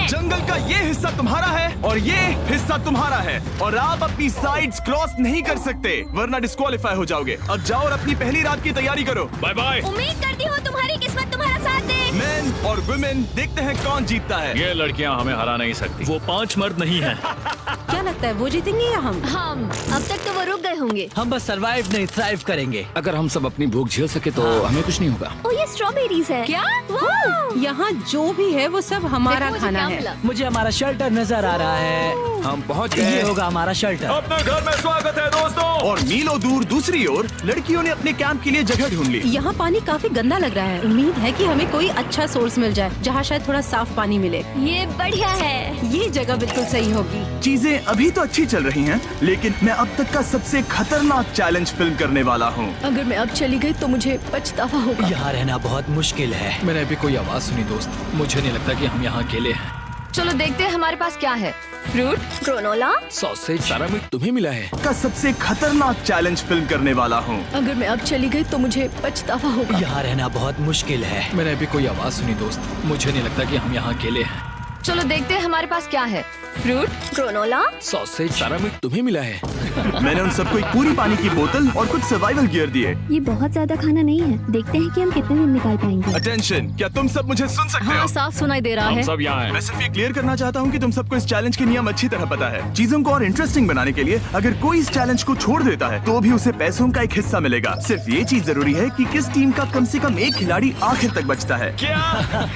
हैं। जंगल का ये हिस्सा तुम्हारा है और ये हिस्सा तुम्हारा है और आप अपनी साइड्स क्रॉस नहीं कर सकते वरना डिस्क्वालीफाई हो जाओगे। अब जाओ और अपनी पहली रात की तैयारी करो। Bye bye. उम्मीद करती हूँ तुम्हारी किस्मत तुम्हारा साथ दे। मेन और वुमेन, देखते हैं कौन जीतता है। ये लड़कियां हमें हरा नहीं सकती। वो 5 मर्द नहीं हैं। क्या लगता है वो जीतेंगे या हम? अब तक तो वो रुक गए होंगे। हम बस सरवाइव नहीं थ्राइव करेंगे। अगर हम सब अपनी भूख झेल सके तो हमें कुछ नहीं होगा। ओ ये स्ट्रॉबेरीज है। क्या? वाह! यहाँ जो भी है वो सब हमारा देखो मुझे खाना क्या है। मिला। मुझे हमारा शेल्टर नजर आ रहा है। हम पहुंच ये गए। होगा हमारा शेल्टर। अपने घर में स्वागत है दोस्तों। और मीलों दूर दूसरी ओर लड़कियों ने अपने कैंप के लिए जगह ढूंढ ली। यहाँ पानी काफी गंदा लग रहा है। उम्मीद है कि हमें कोई अच्छा सोर्स मिल जाए जहाँ शायद थोड़ा साफ पानी मिले। ये बढ़िया है। ये जगह बिल्कुल सही होगी। चीजें अभी तो अच्छी चल रही हैं, लेकिन मैं अब तक का सबसे खतरनाक चैलेंज फिल्म करने वाला हूँ। अगर मैं अब चली गई तो मुझे पछतावा होगा। यहाँ रहना बहुत मुश्किल है। मैंने अभी कोई आवाज सुनी दोस्त। मुझे नहीं लगता कि हम यहाँ अकेले हैं। चलो देखते हैं हमारे पास क्या है। Fruit, granola. सॉसेज सारा मीट तुम्हें मिला है। का सबसे खतरनाक चैलेंज फिल्म करने वाला हूँ। अगर मैं अब चली गई तो मुझे पछतावा होगा। यहाँ रहना बहुत मुश्किल है। मैंने अभी कोई आवाज सुनी दोस्त। मुझे नहीं लगता कि हम यहाँ अकेले हैं। चलो देखते हैं हमारे पास क्या है। Fruit, granola. सॉसेज सारा मीट तुम्हें मिला है। मैंने उन सबको एक पूरी पानी की बोतल और कुछ सर्वाइवल गियर दिए। ये बहुत ज्यादा खाना नहीं है। देखते हैं कि हम कितने दिन निकाल पाएंगे। अटेंशन, क्या तुम सब मुझे सुन सकते हो? साफ सुनाई दे रहा हम है। सब यहाँ हैं। मैं सिर्फ ये क्लियर करना चाहता हूँ कि तुम सबको इस चैलेंज के नियम अच्छी तरह पता है। चीजों को और इंटरेस्टिंग बनाने के लिए अगर कोई इस चैलेंज को छोड़ देता है तो भी उसे पैसों का एक हिस्सा मिलेगा। सिर्फ ये चीज जरूरी है कि किस टीम का कम से कम एक खिलाड़ी आखिर तक बचता है। क्या?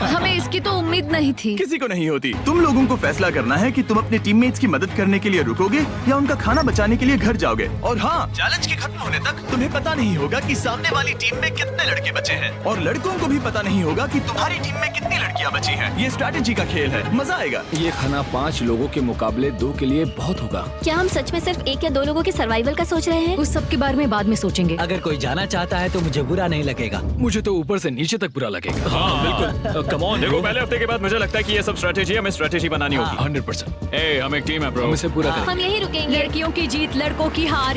हमें इसकी तो उम्मीद नहीं थी। किसी को नहीं होती। तुम लोगों को फैसला करना है कि तुम अपने टीममेट्स की मदद करने के लिए रुकोगे या उनका खाना बचाने के लिए घर जाओगे। और हाँ, चैलेंज के खत्म होने तक तुम्हें पता नहीं होगा कि सामने वाली टीम में कितने लड़के बचे हैं और लड़कों को भी पता नहीं होगा कि तुम्हारी टीम में कितनी लड़कियां बची हैं। ये स्ट्रैटेजी का खेल है, मजा आएगा। ये खाना 5 लोगों के मुकाबले 2 के लिए बहुत होगा। क्या हम सच में सिर्फ 1 या 2 लोगों के सर्वाइवल का सोच रहे हैं? उस सब के बारे में बाद में सोचेंगे। अगर कोई जाना चाहता है तो मुझे बुरा नहीं लगेगा। मुझे तो ऊपर से नीचे तक बुरा लगेगा। हाँ बिल्कुल। Come on. देखो पहले हफ्ते के बाद मुझे लगता है कि ये सब स्ट्रेटेजी हमें स्ट्रेटेजी बनानी होगी। 100%। ए, हम एक टीम है ब्रो। हम इसे पूरा करेंगे। हम यही रुकेंगे। लड़कियों की जीत, लड़कों की हार।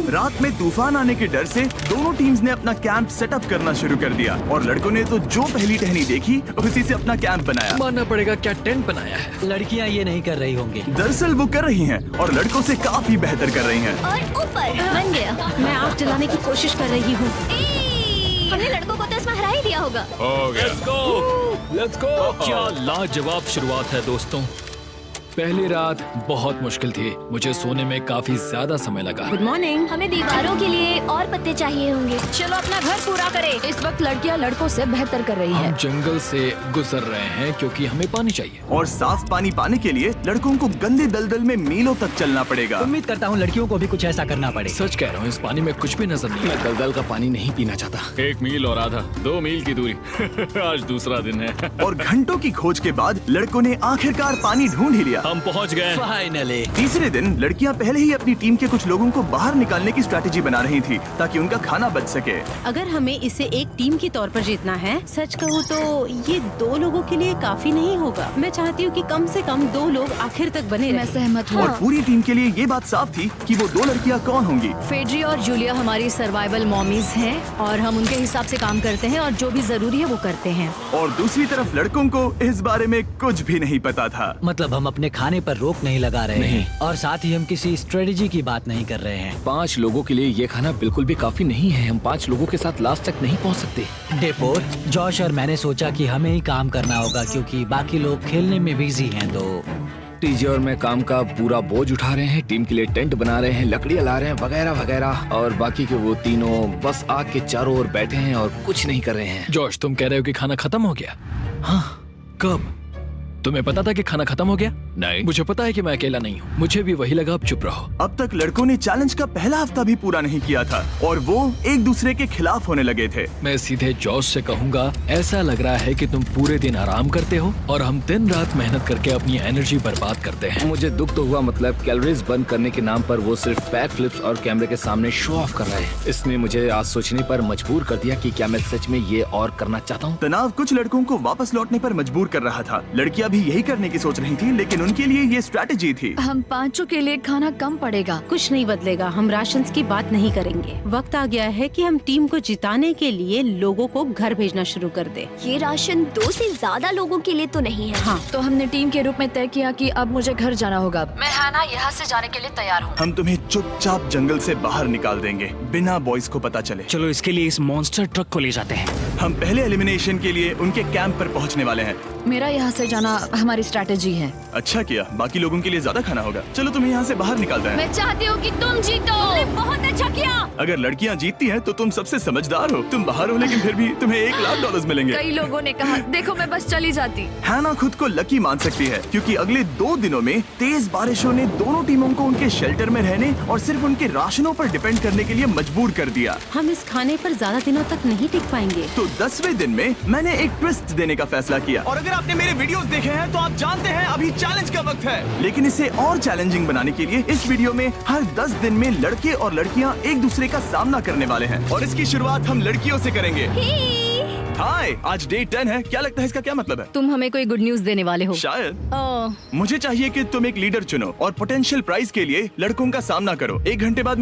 रात में तूफान आने के डर से दोनों टीम्स ने अपना कैंप सेटअप करना शुरू कर दिया और लड़कों ने तो जो पहली टहनी देखी उसी से अपना कैंप बनाया। मानना पड़ेगा, क्या टेंट बनाया है। लड़कियाँ ये नहीं कर रही होंगी। दरअसल वो कर रही हैं और लड़कों से काफी बेहतर कर रही हैं। और ऊपर बन गया। मैं आग जलाने की कोशिश कर रही हूँ। हमने लड़कों को तो इसमें हरा ही दिया होगा। हो गया। Let's go. क्या लाजवाब शुरुआत है दोस्तों। पहली रात बहुत मुश्किल थी। मुझे सोने में काफी ज्यादा समय लगा। Good morning. हमें दीवारों के लिए और पत्ते चाहिए होंगे। चलो अपना घर पूरा करें। इस वक्त लड़कियां लड़कों से बेहतर कर रही हम है। जंगल से गुजर रहे हैं क्योंकि हमें पानी चाहिए। और साफ पानी पाने के लिए लड़कों को गंदे दलदल में मीलों तक चलना पड़ेगा। उम्मीद करता हूँ लड़कियों को भी कुछ ऐसा करना पड़े। सच कह रहा हूँ, इस पानी में कुछ भी नजर नहीं। मैं दलदल का पानी नहीं पीना चाहता। 1 मील और आधा, 2 मील की दूरी। आज दूसरा दिन है। और घंटों की खोज के बाद लड़कों ने आखिरकार पानी ढूंढ ही लिया। हम पहुंच गए। फाइनली। तीसरे दिन लड़कियां पहले ही अपनी टीम के कुछ लोगों को बाहर निकालने की स्ट्रैटेजी बना रही थी ताकि उनका खाना बच सके। अगर हमें इसे एक टीम के तौर पर जीतना है, सच कहूँ तो ये 2 लोगों के लिए काफी नहीं होगा। मैं चाहती हूँ कि कम से कम 2 लोग आखिर तक बने मैं रहें। सहमत हूँ। और पूरी टीम के लिए ये बात साफ थी कि वो 2 लड़कियां कौन होंगी। फेड्री और जूलिया हमारी सर्वाइवल मॉमीज हैं और हम उनके हिसाब से काम करते हैं और जो भी जरूरी है वो करते हैं। और दूसरी तरफ लड़कों को इस बारे में कुछ भी नहीं पता था। मतलब हम अपने खाने पर रोक नहीं लगा रहे हैं और साथ ही हम किसी स्ट्रेटेजी की बात नहीं कर रहे हैं। 5 लोगों के लिए ये खाना बिल्कुल भी काफी नहीं है। हम 5 लोगों के साथ लास्ट तक नहीं पहुंच सकते। डे 4, जॉश और मैंने सोचा कि हमें ही काम करना होगा क्योंकि बाकी लोग खेलने में बिजी हैं। तो टीजे और मैं काम का पूरा बोझ उठा रहे हैं। टीम के लिए टेंट बना रहे हैं, लकड़ियां ला रहे हैं, वगैरह वगैरह। और बाकी के वो तीनों बस आग के चारों ओर बैठे हैं और कुछ नहीं कर रहे हैं। जॉश, तुम कह रहे हो कि खाना खत्म हो गया? हाँ, कब? तुम्हें पता था कि खाना खत्म हो गया? नहीं, मुझे पता है कि मैं अकेला नहीं हूँ। मुझे भी वही लगा। अब चुप रहो। अब तक लड़कों ने चैलेंज का पहला हफ्ता भी पूरा नहीं किया था और वो एक दूसरे के खिलाफ होने लगे थे। मैं सीधे जॉश से कहूँगा, ऐसा लग रहा है कि तुम पूरे दिन आराम करते हो और हम दिन रात मेहनत करके अपनी एनर्जी बर्बाद करते हैं। मुझे दुख तो हुआ, मतलब कैलोरीज बर्न करने के नाम पर वो सिर्फ बैक फ्लिप्स और कैमरे के सामने शो ऑफ कर रहे हैं। इसने मुझे आज सोचने पर मजबूर कर दिया कि क्या मैं सच में ये और करना चाहता हूँ। तनाव कुछ लड़कों को वापस लौटने पर मजबूर कर रहा था। लड़कियां भी यही करने की सोच रही थी, लेकिन उनके लिए ये स्ट्रैटेजी थी। हम पांचों के लिए खाना कम पड़ेगा। कुछ नहीं बदलेगा, हम राशन की बात नहीं करेंगे। वक्त आ गया है कि हम टीम को जिताने के लिए लोगों को घर भेजना शुरू कर दे। ये राशन 2 से ज्यादा लोगों के लिए तो नहीं है। हाँ, तो हमने टीम के रूप में तय किया कि अब मुझे घर जाना होगा। मैं हैना यहाँ से जाने के लिए तैयार हूँ। हम तुम्हें चुपचाप जंगल से बाहर निकाल देंगे बिना बॉयज को पता चले। चलो इसके लिए इस मॉन्स्टर ट्रक को ले जाते हैं। हम पहले एलिमिनेशन के लिए उनके कैंप पर पहुंचने वाले हैं। मेरा यहाँ से जाना हमारी स्ट्रैटेजी है। अच्छा किया, बाकी लोगों के लिए ज्यादा खाना होगा। चलो तुम्हें यहाँ से बाहर निकालते हैं। मैं चाहती हूँ कि तुम जीतो। बहुत अच्छा किया। अगर लड़कियाँ जीतती हैं तो तुम सबसे समझदार हो। तुम बाहर हो लेकिन फिर भी तुम्हें $1,00,000 मिलेंगे। कई लोगों ने कहा देखो मैं बस चली जाती। हैना खुद को लकी मान सकती है क्योंकि अगले 2 दिनों में तेज बारिशों ने दोनों टीमों को उनके शेल्टर में रहने और सिर्फ उनके राशनों पर डिपेंड करने के लिए मजबूर कर दिया। हम इस खाने पर ज्यादा दिनों तक नहीं टिक पाएंगे। तो 10वें दिन में मैंने एक ट्विस्ट देने का फैसला किया। और अगर आपने मेरे वीडियोस देखे हैं तो आप जानते हैं अभी चैलेंज का वक्त है। लेकिन इसे और चैलेंजिंग बनाने के लिए इस वीडियो में हर 10 दिन में लड़के और लड़कियां एक दूसरे का सामना करने वाले हैं और इसकी शुरुआत हम लड़कियों से करेंगे। हाय, आज डे 10 है। क्या लगता है इसका क्या मतलब है? तुम हमें कोई गुड न्यूज देने वाले हो। शायद। ओह, मुझे चाहिए कि तुम एक लीडर चुनो और पोटेंशियल प्राइज के लिए लड़कों का सामना करो। 1 घंटे बाद